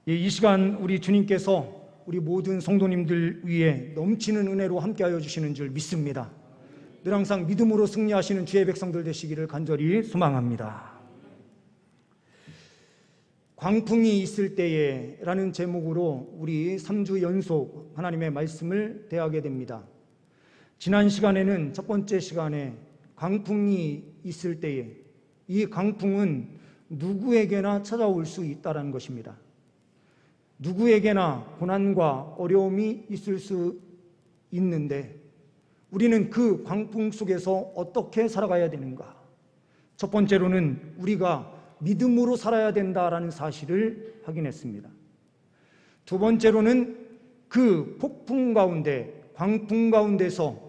이 시간 우리 주님께서 우리 모든 성도님들 위해 넘치는 은혜로 함께하여 주시는 줄 믿습니다. 늘 항상 믿음으로 승리하시는 주의 백성들 되시기를 간절히 소망합니다. 광풍이 있을 때에 라는 제목으로 우리 3주 연속 하나님의 말씀을 대하게 됩니다. 지난 시간에는 첫 번째 시간에 광풍이 있을 때에 이 광풍은 누구에게나 찾아올 수 있다는 것입니다. 누구에게나 고난과 어려움이 있을 수 있는데 우리는 그 광풍 속에서 어떻게 살아가야 되는가? 첫 번째로는 우리가 믿음으로 살아야 된다라는 사실을 확인했습니다. 두 번째로는 그 폭풍 가운데, 광풍 가운데서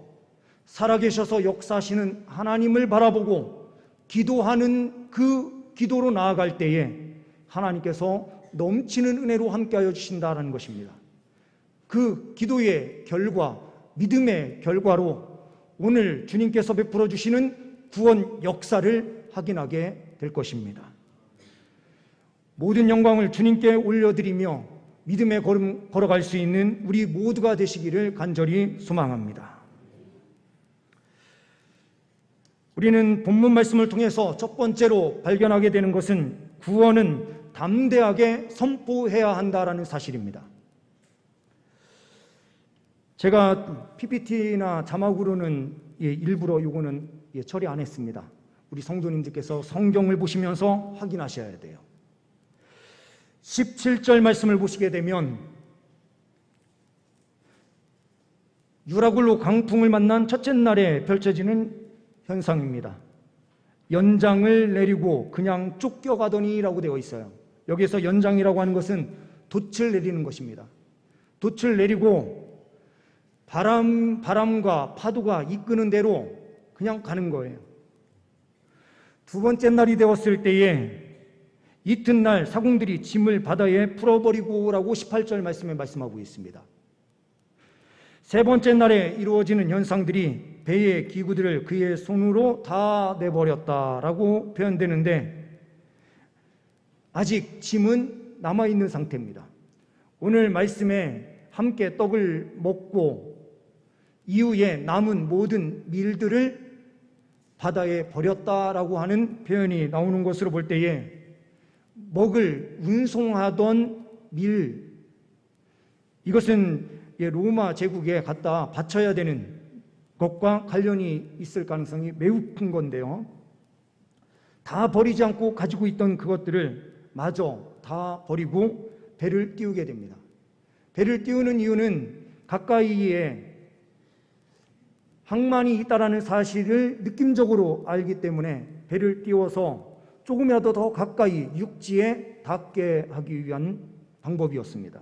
살아계셔서 역사하시는 하나님을 바라보고 기도하는 그 기도로 나아갈 때에 하나님께서 넘치는 은혜로 함께하여 주신다는 것입니다. 그 기도의 결과, 믿음의 결과로 오늘 주님께서 베풀어 주시는 구원 역사를 확인하게 될 것입니다. 모든 영광을 주님께 올려드리며 믿음의 걸음 걸어갈 수 있는 우리 모두가 되시기를 간절히 소망합니다. 우리는 본문 말씀을 통해서 첫 번째로 발견하게 되는 것은 구원은 담대하게 선포해야 한다라는 사실입니다. 제가 PPT나 자막으로는 일부러 요거는 처리 안 했습니다. 우리 성도님들께서 성경을 보시면서 확인하셔야 돼요. 17절 말씀을 보시게 되면 유라굴로 강풍을 만난 첫째 날에 펼쳐지는 현상입니다. 연장을 내리고 그냥 쫓겨가더니라고 되어 있어요. 여기서 연장이라고 하는 것은 돛을 내리는 것입니다. 돛을 내리고 바람과 파도가 이끄는 대로 그냥 가는 거예요. 두 번째 날이 되었을 때에 이튿날 사공들이 짐을 바다에 풀어버리고 라고 18절 말씀에 말씀하고 있습니다. 세 번째 날에 이루어지는 현상들이 배의 기구들을 그의 손으로 다 내버렸다라고 표현되는데 아직 짐은 남아있는 상태입니다. 오늘 말씀에 함께 떡을 먹고 이후에 남은 모든 밀들을 바다에 버렸다라고 하는 표현이 나오는 것으로 볼 때에 먹을 운송하던 밀, 이것은 로마 제국에 갖다 바쳐야 되는 것과 관련이 있을 가능성이 매우 큰 건데요. 다 버리지 않고 가지고 있던 그것들을 마저 다 버리고 배를 띄우게 됩니다. 배를 띄우는 이유는 가까이에 항만이 있다라는 사실을 느낌적으로 알기 때문에 배를 띄워서 조금이라도 더 가까이 육지에 닿게 하기 위한 방법이었습니다.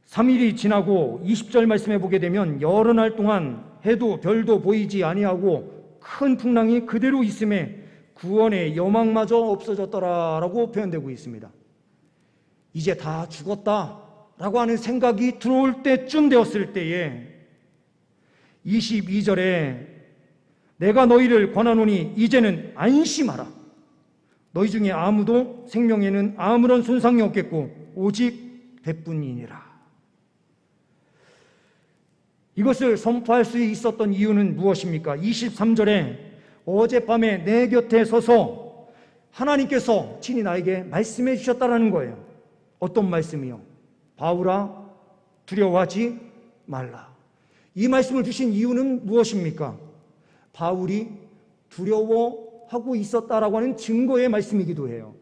3일이 지나고 20절 말씀에 보게 되면 여러 날 동안 해도 별도 보이지 아니하고 큰 풍랑이 그대로 있음에 구원의 여망마저 없어졌더라라고 표현되고 있습니다. 이제 다 죽었다라고 하는 생각이 들어올 때쯤 되었을 때에 22절에 내가 너희를 권하노니 이제는 안심하라. 너희 중에 아무도 생명에는 아무런 손상이 없겠고 오직 배뿐이니라. 이것을 선포할 수 있었던 이유는 무엇입니까? 23절에 어젯밤에 내 곁에 서서 하나님께서 친히 나에게 말씀해 주셨다는 거예요. 어떤 말씀이요? 바울아, 두려워하지 말라. 이 말씀을 주신 이유는 무엇입니까? 바울이 두려워하고 있었다라고 하는 증거의 말씀이기도 해요.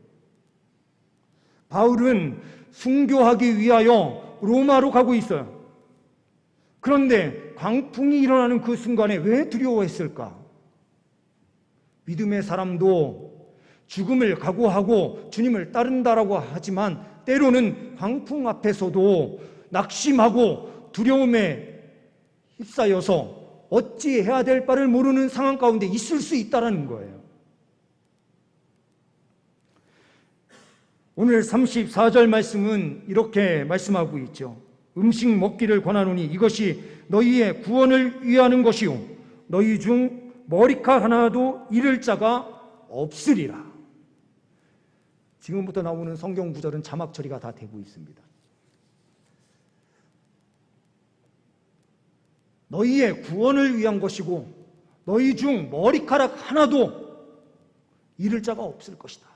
바울은 순교하기 위하여 로마로 가고 있어요. 그런데 광풍이 일어나는 그 순간에 왜 두려워했을까? 믿음의 사람도 죽음을 각오하고 주님을 따른다라고 하지만 때로는 광풍 앞에서도 낙심하고 두려움에 휩싸여서 어찌해야 될 바를 모르는 상황 가운데 있을 수 있다는 거예요. 오늘 34절 말씀은 이렇게 말씀하고 있죠. 음식 먹기를 권하노니 이것이 너희의 구원을 위하는 것이요 너희 중 머리칼 하나도 잃을 자가 없으리라. 지금부터 나오는 성경 구절은 자막 처리가 다 되고 있습니다. 너희의 구원을 위한 것이고 너희 중 머리카락 하나도 잃을 자가 없을 것이다.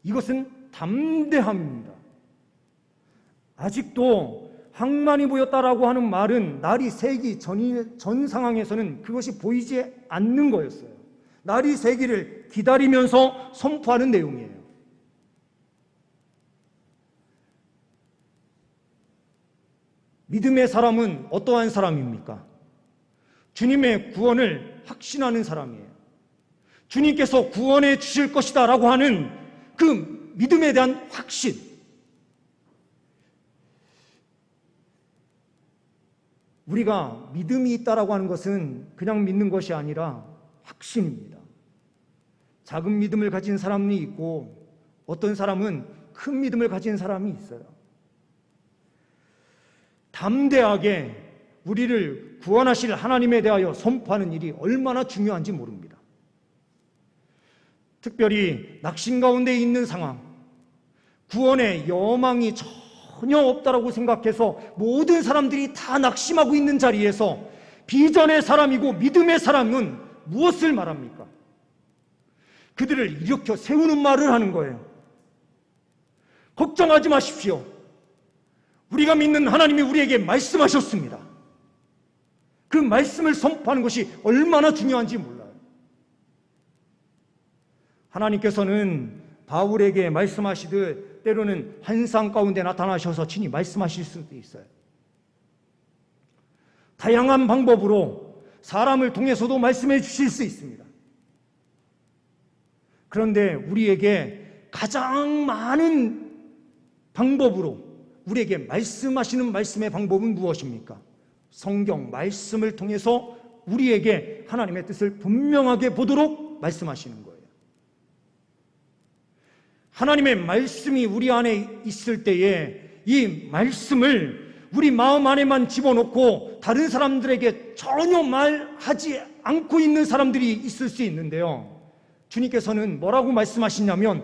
이것은 담대함입니다. 아직도 항만이 보였다라고 하는 말은 날이 새기 전 상황에서는 그것이 보이지 않는 거였어요. 날이 새기를 기다리면서 선포하는 내용이에요. 믿음의 사람은 어떠한 사람입니까? 주님의 구원을 확신하는 사람이에요. 주님께서 구원해 주실 것이다 라고 하는 그 믿음에 대한 확신. 우리가 믿음이 있다라고 하는 것은 그냥 믿는 것이 아니라 확신입니다. 작은 믿음을 가진 사람이 있고 어떤 사람은 큰 믿음을 가진 사람이 있어요. 담대하게 우리를 구원하실 하나님에 대하여 선포하는 일이 얼마나 중요한지 모릅니다. 특별히 낙심 가운데 있는 상황, 구원의 여망이 전혀 없다라고 생각해서 모든 사람들이 다 낙심하고 있는 자리에서 비전의 사람이고 믿음의 사람은 무엇을 말합니까? 그들을 일으켜 세우는 말을 하는 거예요. 걱정하지 마십시오. 우리가 믿는 하나님이 우리에게 말씀하셨습니다. 그 말씀을 선포하는 것이 얼마나 중요한지 몰라요. 하나님께서는 바울에게 말씀하시듯 때로는 환상 가운데 나타나셔서 친히 말씀하실 수도 있어요. 다양한 방법으로 사람을 통해서도 말씀해 주실 수 있습니다. 그런데 우리에게 가장 많은 방법으로 우리에게 말씀하시는 말씀의 방법은 무엇입니까? 성경 말씀을 통해서 우리에게 하나님의 뜻을 분명하게 보도록 말씀하시는 거예요. 하나님의 말씀이 우리 안에 있을 때에 이 말씀을 우리 마음 안에만 집어넣고 다른 사람들에게 전혀 말하지 않고 있는 사람들이 있을 수 있는데요. 주님께서는 뭐라고 말씀하시냐면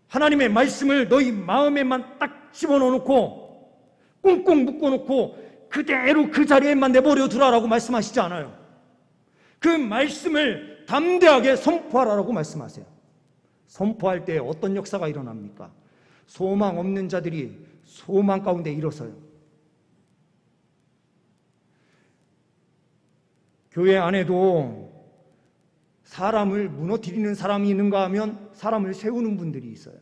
하나님의 말씀을 너희 마음에만 딱 집어넣어놓고 꽁꽁 묶어놓고 그대로 그 자리에만 내버려 두라라고 말씀하시지 않아요. 그 말씀을 담대하게 선포하라라고 말씀하세요. 선포할 때 어떤 역사가 일어납니까? 소망 없는 자들이 소망 가운데 일어서요. 교회 안에도 사람을 무너뜨리는 사람이 있는가 하면 사람을 세우는 분들이 있어요.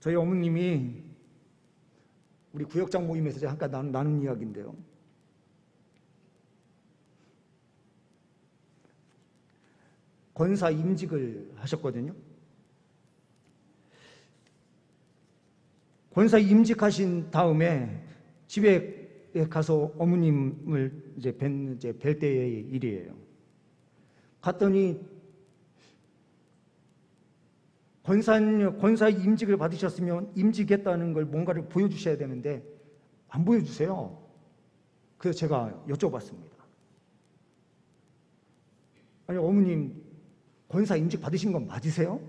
저희 어머님이 우리 구역장 모임에서 잠깐 나눈 이야기인데요. 권사 임직을 하셨거든요. 권사 임직하신 다음에 집에 가서 어머님을 뵐 때의 일이에요. 갔더니 권사 임직을 받으셨으면 임직했다는 걸 뭔가를 보여주셔야 되는데 안 보여주세요. 그래서 제가 여쭤봤습니다. 아니 어머님 권사 임직 받으신 건 맞으세요?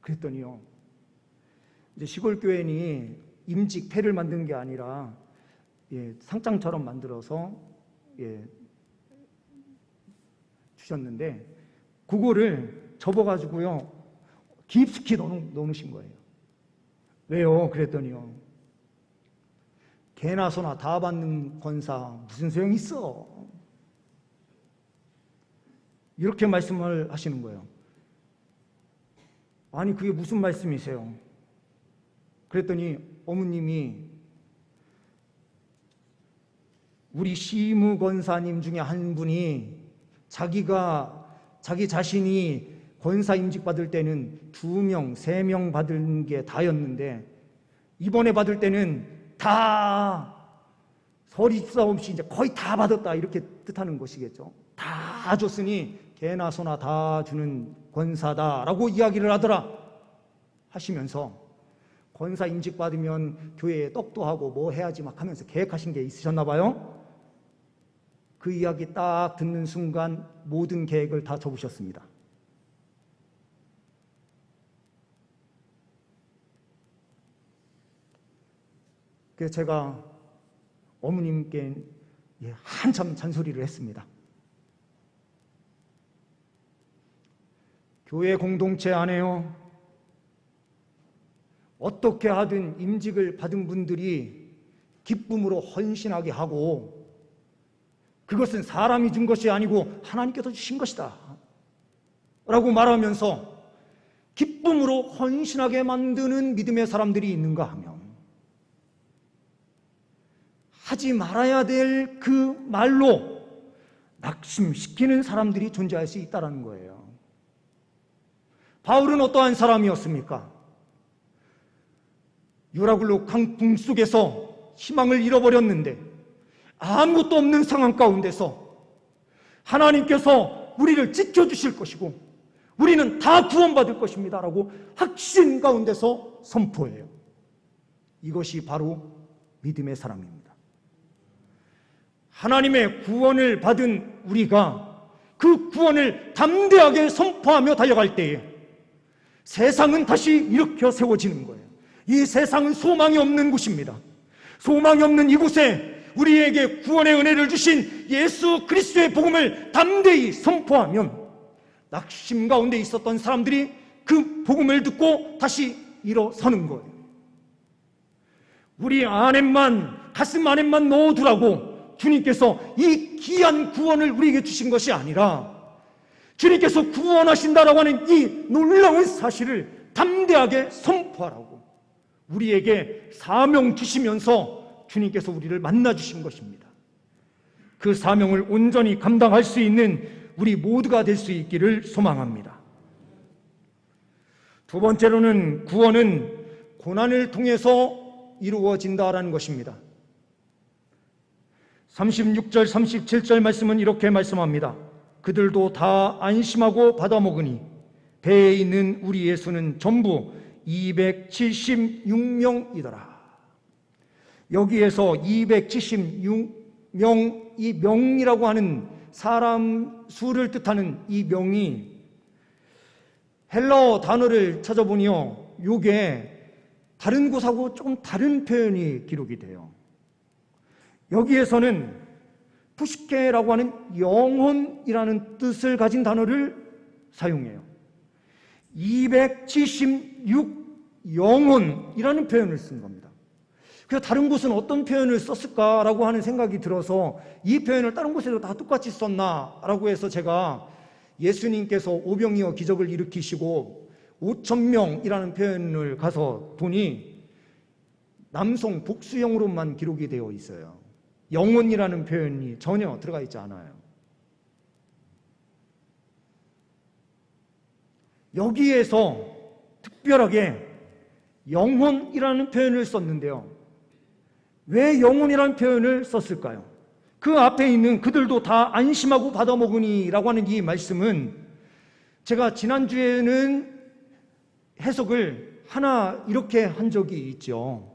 그랬더니요. 이제 시골 교회니 임직패를 만든 게 아니라 상장처럼 만들어서 주셨는데 그거를 접어가지고요 깊숙이 넣으신 거예요. 왜요? 그랬더니요. 개나 소나 다 받는 권사 무슨 소용이 있어? 이렇게 말씀을 하시는 거예요. 아니 그게 무슨 말씀이세요? 그랬더니 어머님이 우리 시무 권사님 중에 한 분이 자기 자신이 권사 임직 받을 때는 2명, 3명 받은 게 다였는데 이번에 받을 때는 다 서리싸 없이 이제 거의 다 받았다 이렇게 뜻하는 것이겠죠. 다 줬으니 개나 소나 다 주는 권사다라고 이야기를 하더라 하시면서 권사 임직 받으면 교회에 떡도 하고 뭐 해야지 막 하면서 계획하신 게 있으셨나 봐요. 그 이야기 딱 듣는 순간 모든 계획을 다 접으셨습니다. 그래서 제가 어머님께 한참 잔소리를 했습니다. 교회 공동체 안에요, 어떻게 하든 임직을 받은 분들이 기쁨으로 헌신하게 하고, 그것은 사람이 준 것이 아니고 하나님께서 주신 것이다 라고 말하면서 기쁨으로 헌신하게 만드는 믿음의 사람들이 있는가 하면, 하지 말아야 될 그 말로 낙심시키는 사람들이 존재할 수 있다는 거예요. 바울은 어떠한 사람이었습니까? 유라굴로 강풍 속에서 희망을 잃어버렸는데, 아무것도 없는 상황 가운데서 하나님께서 우리를 지켜주실 것이고 우리는 다 구원받을 것입니다 라고 확신 가운데서 선포해요. 이것이 바로 믿음의 사람입니다. 하나님의 구원을 받은 우리가 그 구원을 담대하게 선포하며 달려갈 때에 세상은 다시 일으켜 세워지는 거예요. 이 세상은 소망이 없는 곳입니다. 소망이 없는 이곳에 우리에게 구원의 은혜를 주신 예수 그리스도의 복음을 담대히 선포하면 낙심 가운데 있었던 사람들이 그 복음을 듣고 다시 일어서는 거예요. 우리 안에만, 가슴 안에만 넣어두라고 주님께서 이 귀한 구원을 우리에게 주신 것이 아니라, 주님께서 구원하신다라고 하는 이 놀라운 사실을 담대하게 선포하라고 우리에게 사명 주시면서 주님께서 우리를 만나주신 것입니다. 그 사명을 온전히 감당할 수 있는 우리 모두가 될 수 있기를 소망합니다. 두 번째로는 구원은 고난을 통해서 이루어진다라는 것입니다. 36절, 37절 말씀은 이렇게 말씀합니다. 그들도 다 안심하고 받아먹으니 배에 있는 우리 예수는 전부 276명이더라. 여기에서 276명, 이 명이라고 하는 사람 수를 뜻하는 이 명이 헬라어 단어를 찾아보니요, 요게 다른 곳하고 조금 다른 표현이 기록이 돼요. 여기에서는 푸시케라고 하는 영혼이라는 뜻을 가진 단어를 사용해요. 276 영혼이라는 표현을 쓴 겁니다. 그래서 다른 곳은 어떤 표현을 썼을까라고 하는 생각이 들어서 이 표현을 다른 곳에도 다 똑같이 썼나라고 해서 제가 예수님께서 오병이어 기적을 일으키시고 5,000명이라는 표현을 가서 보니 남성 복수형으로만 기록이 되어 있어요. 영혼이라는 표현이 전혀 들어가 있지 않아요. 여기에서 특별하게 영혼이라는 표현을 썼는데요, 왜 영혼이라는 표현을 썼을까요? 그 앞에 있는 그들도 다 안심하고 받아먹으니 라고 하는 이 말씀은, 제가 지난주에는 해석을 하나 이렇게 한 적이 있죠.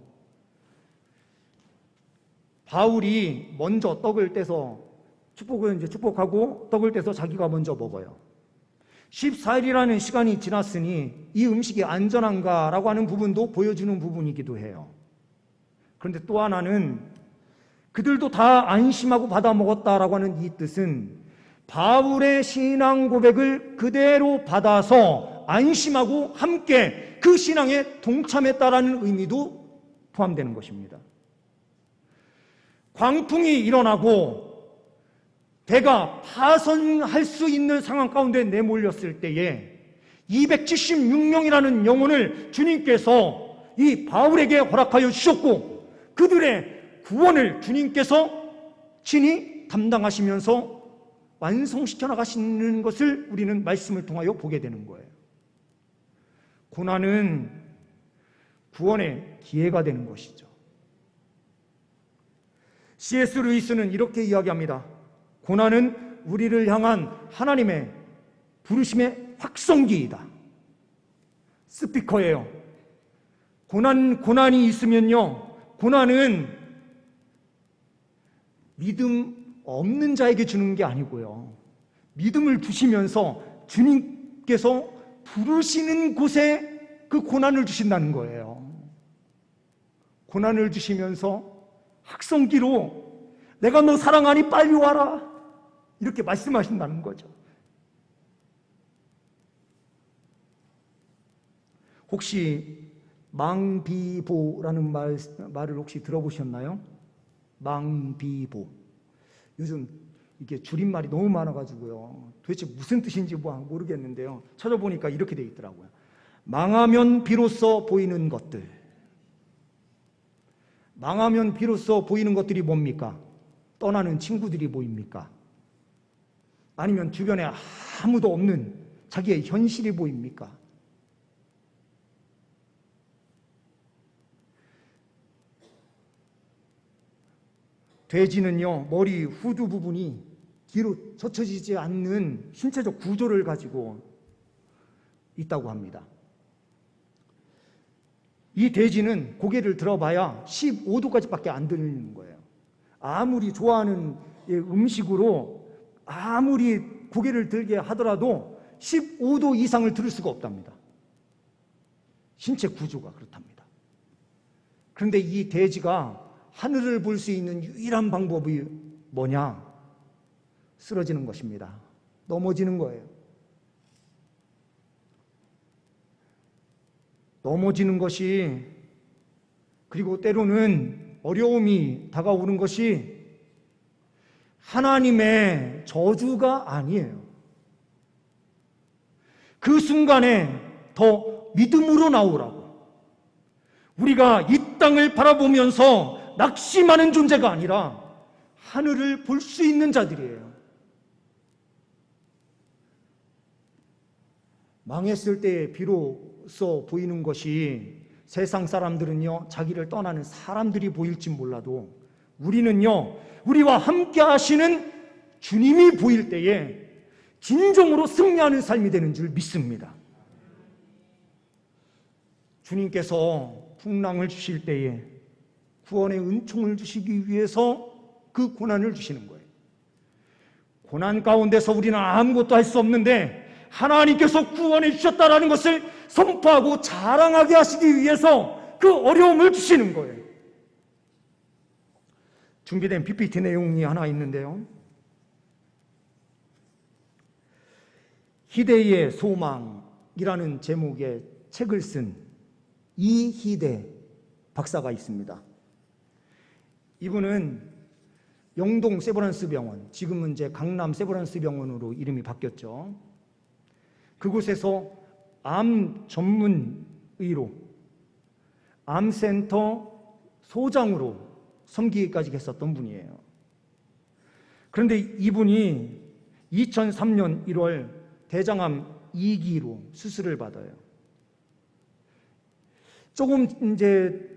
바울이 먼저 떡을 떼서 축복하고 떡을 떼서 자기가 먼저 먹어요. 14일이라는 시간이 지났으니 이 음식이 안전한가라고 하는 부분도 보여주는 부분이기도 해요. 그런데 또 하나는 그들도 다 안심하고 받아 먹었다라고 하는 이 뜻은 바울의 신앙 고백을 그대로 받아서 안심하고 함께 그 신앙에 동참했다라는 의미도 포함되는 것입니다. 광풍이 일어나고 배가 파선할 수 있는 상황 가운데 내몰렸을 때에 276명이라는 영혼을 주님께서 이 바울에게 허락하여 주셨고, 그들의 구원을 주님께서 친히 담당하시면서 완성시켜 나가시는 것을 우리는 말씀을 통하여 보게 되는 거예요. 고난은 구원의 기회가 되는 것이죠. C.S. 루이스는 이렇게 이야기합니다. 고난은 우리를 향한 하나님의 부르심의 확성기이다. 스피커예요. 고난이 있으면요, 고난은 믿음 없는 자에게 주는 게 아니고요, 믿음을 주시면서 주님께서 부르시는 곳에 그 고난을 주신다는 거예요. 고난을 주시면서 학성기로 내가 너 사랑하니 빨리 와라 이렇게 말씀하신다는 거죠. 혹시 망비보라는 말을 혹시 들어보셨나요? 망비보. 요즘 이게 줄임말이 너무 많아가지고요. 도대체 무슨 뜻인지 모르겠는데요. 찾아보니까 이렇게 돼 있더라고요. 망하면 비로소 보이는 것들. 망하면 비로소 보이는 것들이 뭡니까? 떠나는 친구들이 보입니까? 아니면 주변에 아무도 없는 자기의 현실이 보입니까? 돼지는요, 머리 후두 부분이 뒤로 젖혀지지 않는 신체적 구조를 가지고 있다고 합니다. 이 돼지는 고개를 들어봐야 15도까지밖에 안 들리는 거예요. 아무리 좋아하는 음식으로 아무리 고개를 들게 하더라도 15도 이상을 들을 수가 없답니다. 신체 구조가 그렇답니다. 그런데 이 돼지가 하늘을 볼 수 있는 유일한 방법이 뭐냐? 쓰러지는 것입니다. 넘어지는 거예요. 넘어지는 것이, 그리고 때로는 어려움이 다가오는 것이 하나님의 저주가 아니에요. 그 순간에 더 믿음으로 나오라고. 우리가 이 땅을 바라보면서 낙심하는 존재가 아니라 하늘을 볼 수 있는 자들이에요. 망했을 때 비로소 보이는 것이 세상 사람들은요, 자기를 떠나는 사람들이 보일지 몰라도 우리는요, 우리와 함께 하시는 주님이 보일 때에 진정으로 승리하는 삶이 되는 줄 믿습니다. 주님께서 풍랑을 주실 때에 구원의 은총을 주시기 위해서 그 고난을 주시는 거예요. 고난 가운데서 우리는 아무것도 할 수 없는데 하나님께서 구원해 주셨다라는 것을 선포하고 자랑하게 하시기 위해서 그 어려움을 주시는 거예요. 준비된 PPT 내용이 하나 있는데요. 희대의 소망이라는 제목의 책을 쓴 이희대 박사가 있습니다. 이분은 영동 세브란스 병원, 지금은 이제 강남 세브란스 병원으로 이름이 바뀌었죠. 그곳에서 암 전문의로, 암센터 소장으로 섬기기까지 했었던 분이에요. 그런데 이분이 2003년 1월 대장암 2기로 수술을 받아요. 조금 이제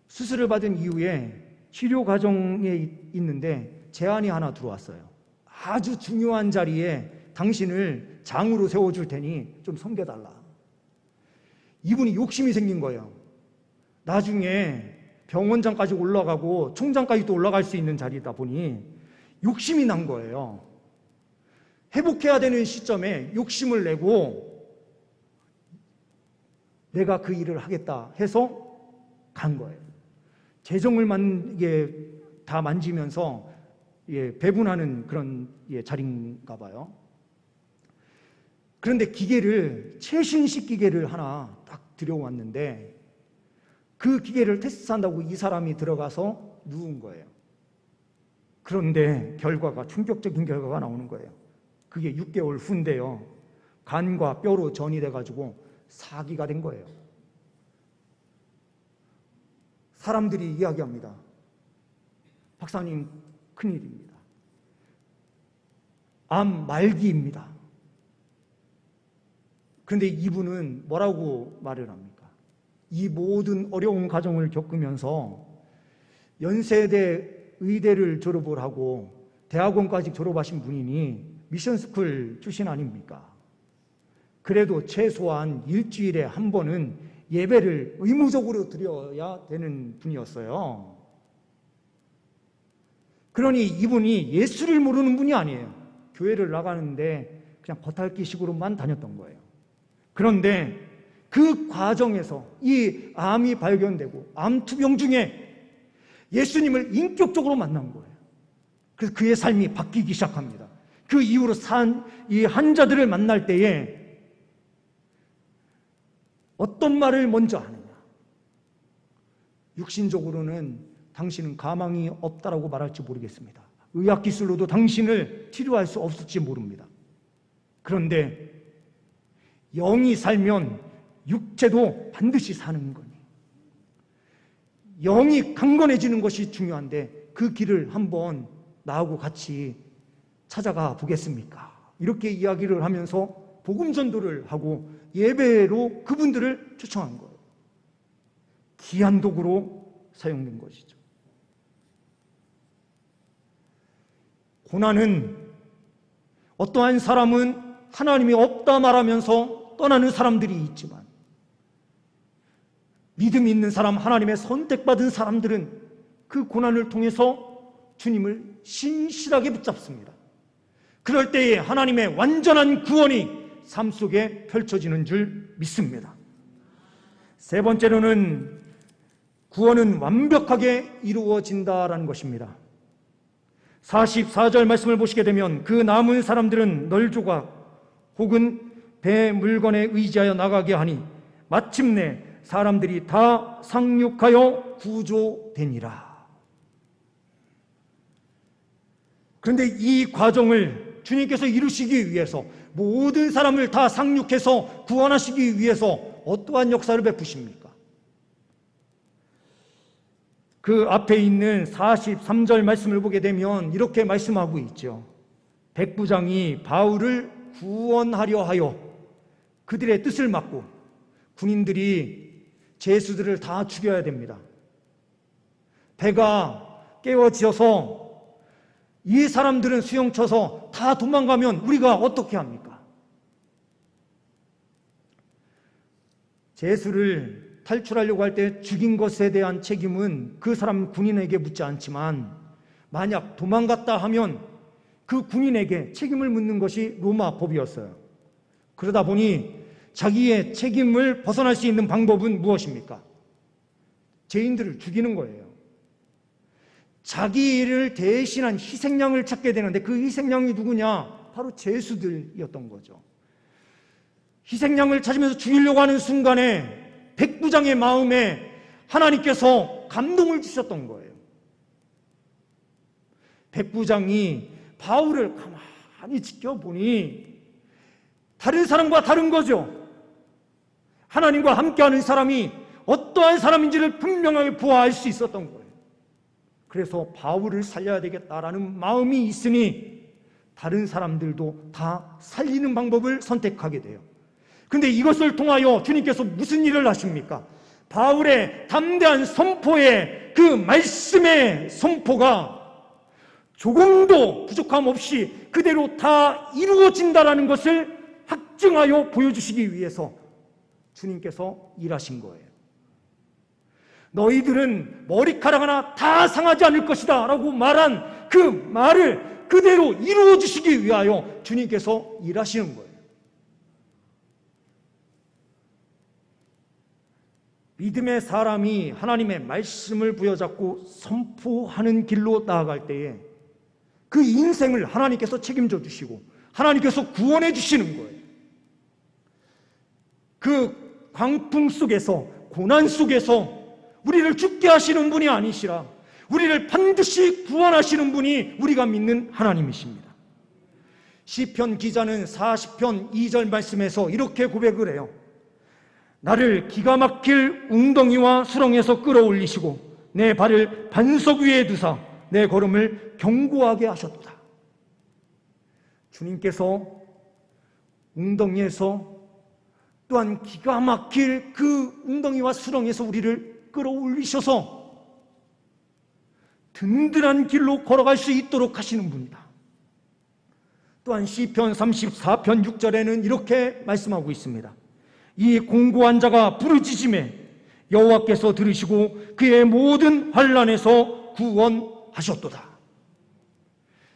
수술을 받은 이후에 치료 과정에 있는데 제안이 하나 들어왔어요. 아주 중요한 자리에 당신을 장으로 세워줄 테니 좀 섬겨달라. 이분이 욕심이 생긴 거예요. 나중에 병원장까지 올라가고 총장까지도 올라갈 수 있는 자리다 보니 욕심이 난 거예요. 회복해야 되는 시점에 욕심을 내고 내가 그 일을 하겠다 해서 간 거예요. 재정을 다 만지면서 배분하는 그런 자리인가 봐요. 그런데 기계를, 최신식 기계를 하나 딱 들여왔는데 그 기계를 테스트한다고 이 사람이 들어가서 누운 거예요. 그런데 충격적인 결과가 나오는 거예요. 그게 6개월 후인데요. 간과 뼈로 전이 돼가지고 사기가 된 거예요. 사람들이 이야기합니다. 박사님, 큰일입니다. 암 말기입니다. 그런데 이분은 뭐라고 말을 합니까? 이 모든 어려운 과정을 겪으면서 연세대 의대를 졸업을 하고 대학원까지 졸업하신 분이니 미션스쿨 출신 아닙니까? 그래도 최소한 일주일에 한 번은 예배를 의무적으로 드려야 되는 분이었어요. 그러니 이분이 예수를 모르는 분이 아니에요. 교회를 나가는데 그냥 겉핥기식으로만 다녔던 거예요. 그런데 그 과정에서 이 암이 발견되고 암 투병 중에 예수님을 인격적으로 만난 거예요. 그래서 그의 삶이 바뀌기 시작합니다. 그 이후로 이 환자들을 만날 때에 어떤 말을 먼저 하느냐? 육신적으로는 당신은 가망이 없다라고 말할지 모르겠습니다. 의학기술로도 당신을 치료할 수 없을지 모릅니다. 그런데 영이 살면 육체도 반드시 사는 거니. 영이 강건해지는 것이 중요한데 그 길을 한번 나하고 같이 찾아가 보겠습니까? 이렇게 이야기를 하면서 복음 전도를 하고 예배로 그분들을 초청한 거예요. 귀한 도구로 사용된 것이죠. 고난은 어떠한 사람은 하나님이 없다 말하면서 떠나는 사람들이 있지만 믿음 있는 사람, 하나님의 선택받은 사람들은 그 고난을 통해서 주님을 신실하게 붙잡습니다. 그럴 때에 하나님의 완전한 구원이 삶 속에 펼쳐지는 줄 믿습니다. 세 번째로는 구원은 완벽하게 이루어진다라는 것입니다. 44절 말씀을 보시게 되면 그 남은 사람들은 널조각 혹은 배 물건에 의지하여 나가게 하니 마침내 사람들이 다 상륙하여 구조되니라. 그런데 이 과정을 주님께서 이루시기 위해서 모든 사람을 다 상륙해서 구원하시기 위해서 어떠한 역사를 베푸십니까? 그 앞에 있는 43절 말씀을 보게 되면 이렇게 말씀하고 있죠. 백부장이 바울을 구원하려 하여 그들의 뜻을 막고 군인들이 죄수들을 다 죽여야 됩니다. 배가 깨어지어서 이 사람들은 수영쳐서 다 도망가면 우리가 어떻게 합니까? 죄수를 탈출하려고 할 때 죽인 것에 대한 책임은 그 사람 군인에게 묻지 않지만 만약 도망갔다 하면 그 군인에게 책임을 묻는 것이 로마 법이었어요. 그러다 보니 자기의 책임을 벗어날 수 있는 방법은 무엇입니까? 죄인들을 죽이는 거예요. 자기를 대신한 희생양을 찾게 되는데 그 희생양이 누구냐? 바로 죄수들이었던 거죠. 희생양을 찾으면서 죽이려고 하는 순간에 백부장의 마음에 하나님께서 감동을 주셨던 거예요. 백부장이 바울을 가만히 지켜보니 다른 사람과 다른 거죠. 하나님과 함께하는 사람이 어떠한 사람인지를 분명하게 보아할 수 있었던 거예요. 그래서 바울을 살려야 되겠다라는 마음이 있으니 다른 사람들도 다 살리는 방법을 선택하게 돼요. 근데 이것을 통하여 주님께서 무슨 일을 하십니까? 바울의 담대한 선포의 그 말씀의 선포가 조금도 부족함 없이 그대로 다 이루어진다라는 것을 확증하여 보여주시기 위해서 주님께서 일하신 거예요. 너희들은 머리카락 하나 다 상하지 않을 것이다 라고 말한 그 말을 그대로 이루어 주시기 위하여 주님께서 일하시는 거예요. 믿음의 사람이 하나님의 말씀을 부여잡고 선포하는 길로 나아갈 때에 그 인생을 하나님께서 책임져 주시고 하나님께서 구원해 주시는 거예요. 그 광풍 속에서 고난 속에서 우리를 죽게 하시는 분이 아니시라 우리를 반드시 구원하시는 분이 우리가 믿는 하나님이십니다. 시편 기자는 40편 2절 말씀에서 이렇게 고백을 해요. 나를 기가 막힐 웅덩이와 수렁에서 끌어올리시고 내 발을 반석 위에 두사 내 걸음을 견고하게 하셨다. 주님께서 웅덩이에서 또한 기가 막힐 그 웅덩이와 수렁에서 우리를 끌어올리셔서 든든한 길로 걸어갈 수 있도록 하시는 분이다. 또한 시편 34편 6절에는 이렇게 말씀하고 있습니다. 이 공고한 자가 부르짖음에 여호와께서 들으시고 그의 모든 환난에서 구원하셨도다.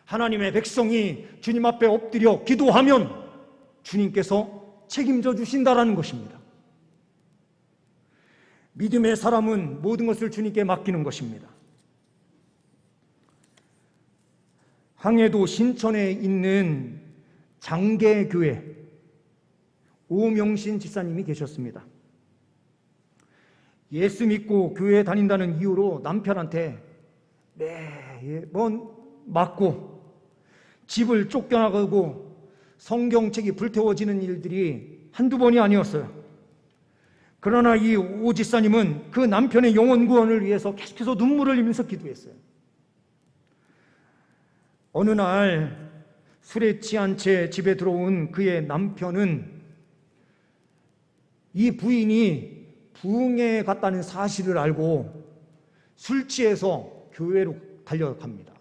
하나님의 백성이 주님 앞에 엎드려 기도하면 주님께서 책임져 주신다라는 것입니다. 믿음의 사람은 모든 것을 주님께 맡기는 것입니다. 항해도 신천에 있는 장계교회 오명신 집사님이 계셨습니다. 예수 믿고 교회에 다닌다는 이유로 남편한테 매번 맞고 집을 쫓겨나가고 성경책이 불태워지는 일들이 한두 번이 아니었어요. 그러나 이 오 집사님은 그 남편의 영혼 구원을 위해서 계속해서 눈물을 흘리면서 기도했어요. 어느 날 술에 취한 채 집에 들어온 그의 남편은 이 부인이 부흥회에 갔다는 사실을 알고 술 취해서 교회로 달려갑니다.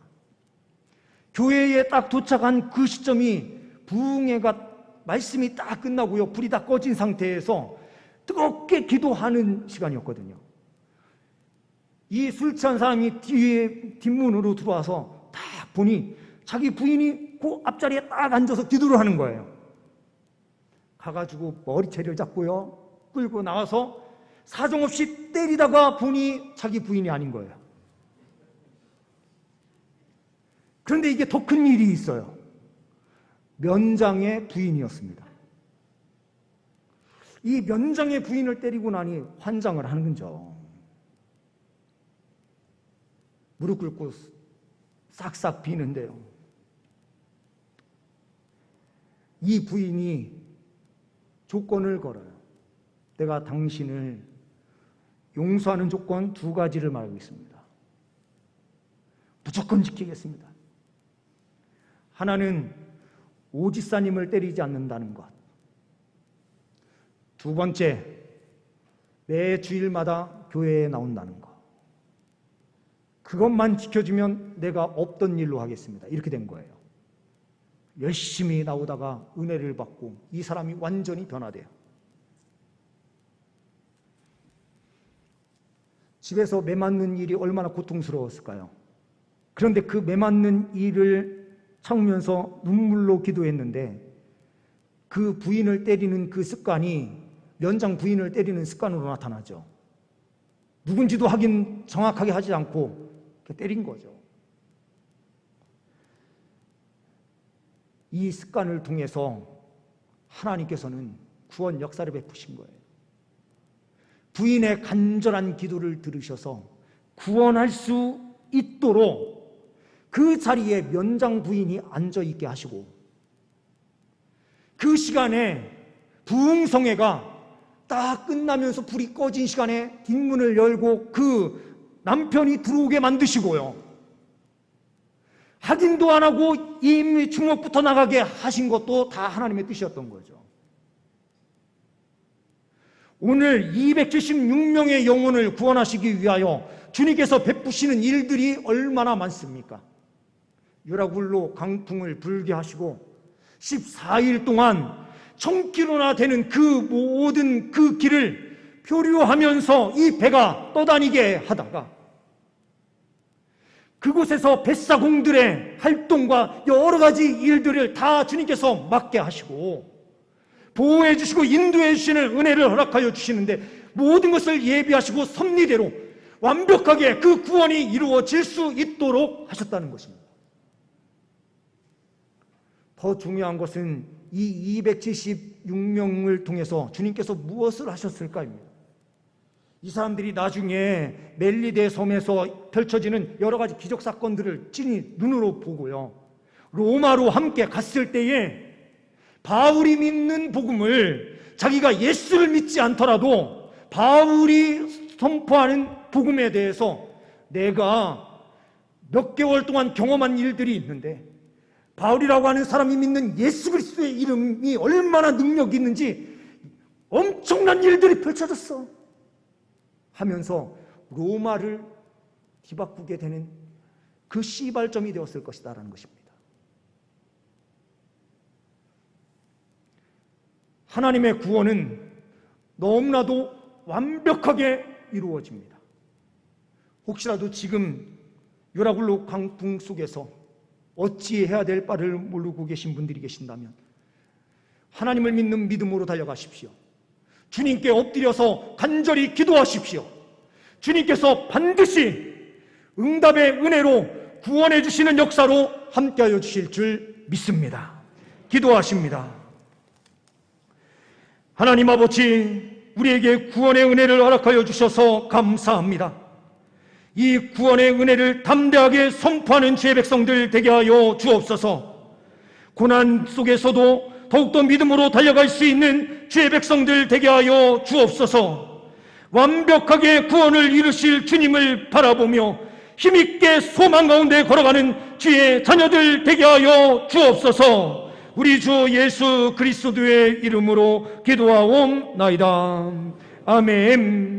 교회에 딱 도착한 그 시점이 부흥회가 말씀이 딱 끝나고요, 불이 다 꺼진 상태에서 뜨겁게 기도하는 시간이었거든요. 이 술 취한 사람이 뒷문으로 들어와서 딱 보니 자기 부인이 그 앞자리에 딱 앉아서 기도를 하는 거예요. 가가지고 머리채를 잡고요, 끌고 나와서 사정없이 때리다가 보니 자기 부인이 아닌 거예요. 그런데 이게 더 큰 일이 있어요. 면장의 부인이었습니다. 이 면장의 부인을 때리고 나니 환장을 하는 거죠. 무릎 꿇고 싹싹 비는데요, 이 부인이 조건을 걸어요. 내가 당신을 용서하는 조건 2가지를 말하고 있습니다. 무조건 지키겠습니다. 하나는 오지사님을 때리지 않는다는 것. 2번째, 매 주일마다 교회에 나온다는 것. 그것만 지켜주면 내가 없던 일로 하겠습니다. 이렇게 된 거예요. 열심히 나오다가 은혜를 받고 이 사람이 완전히 변화돼요. 집에서 매 맞는 일이 얼마나 고통스러웠을까요? 그런데 그 매 맞는 일을 참으면서 눈물로 기도했는데 그 부인을 때리는 그 습관이 면장 부인을 때리는 습관으로 나타나죠. 누군지도 확인 정확하게 하지 않고 때린 거죠. 이 습관을 통해서 하나님께서는 구원 역사를 베푸신 거예요. 부인의 간절한 기도를 들으셔서 구원할 수 있도록 그 자리에 면장 부인이 앉아있게 하시고, 그 시간에 부흥성회가 딱 끝나면서 불이 꺼진 시간에 뒷문을 열고 그 남편이 들어오게 만드시고요, 확인도 안 하고 이미 주먹부터 나가게 하신 것도 다 하나님의 뜻이었던 거죠. 오늘 276명의 영혼을 구원하시기 위하여 주님께서 베푸시는 일들이 얼마나 많습니까? 유라굴로 강풍을 불게 하시고 14일 동안 1000km나 되는 그 모든 그 길을 표류하면서 이 배가 떠다니게 하다가 그곳에서 뱃사공들의 활동과 여러 가지 일들을 다 주님께서 맡게 하시고 보호해 주시고 인도해 주시는 은혜를 허락하여 주시는데, 모든 것을 예비하시고 섭리대로 완벽하게 그 구원이 이루어질 수 있도록 하셨다는 것입니다. 더 중요한 것은 이 276명을 통해서 주님께서 무엇을 하셨을까입니다. 이 사람들이 나중에 멜리데 섬에서 펼쳐지는 여러 가지 기적 사건들을 친히 눈으로 보고요, 로마로 함께 갔을 때에 바울이 믿는 복음을, 자기가 예수를 믿지 않더라도 바울이 선포하는 복음에 대해서 내가 몇 개월 동안 경험한 일들이 있는데, 바울이라고 하는 사람이 믿는 예수 그리스도의 이름이 얼마나 능력이 있는지 엄청난 일들이 펼쳐졌어 하면서 로마를 뒤바꾸게 되는 그 시발점이 되었을 것이다 라는 것입니다. 하나님의 구원은 너무나도 완벽하게 이루어집니다. 혹시라도 지금 유라굴로 강풍 속에서 어찌해야 될 바를 모르고 계신 분들이 계신다면 하나님을 믿는 믿음으로 달려가십시오. 주님께 엎드려서 간절히 기도하십시오. 주님께서 반드시 응답의 은혜로 구원해 주시는 역사로 함께하여 주실 줄 믿습니다. 기도하십니다. 하나님 아버지, 우리에게 구원의 은혜를 허락하여 주셔서 감사합니다. 이 구원의 은혜를 담대하게 선포하는 주의 백성들 되게 하여 주옵소서. 고난 속에서도 더욱더 믿음으로 달려갈 수 있는 주의 백성들 되게 하여 주옵소서. 완벽하게 구원을 이루실 주님을 바라보며 힘있게 소망 가운데 걸어가는 주의 자녀들 되게 하여 주옵소서. 우리 주 예수 그리스도의 이름으로 기도하옵나이다. 아멘.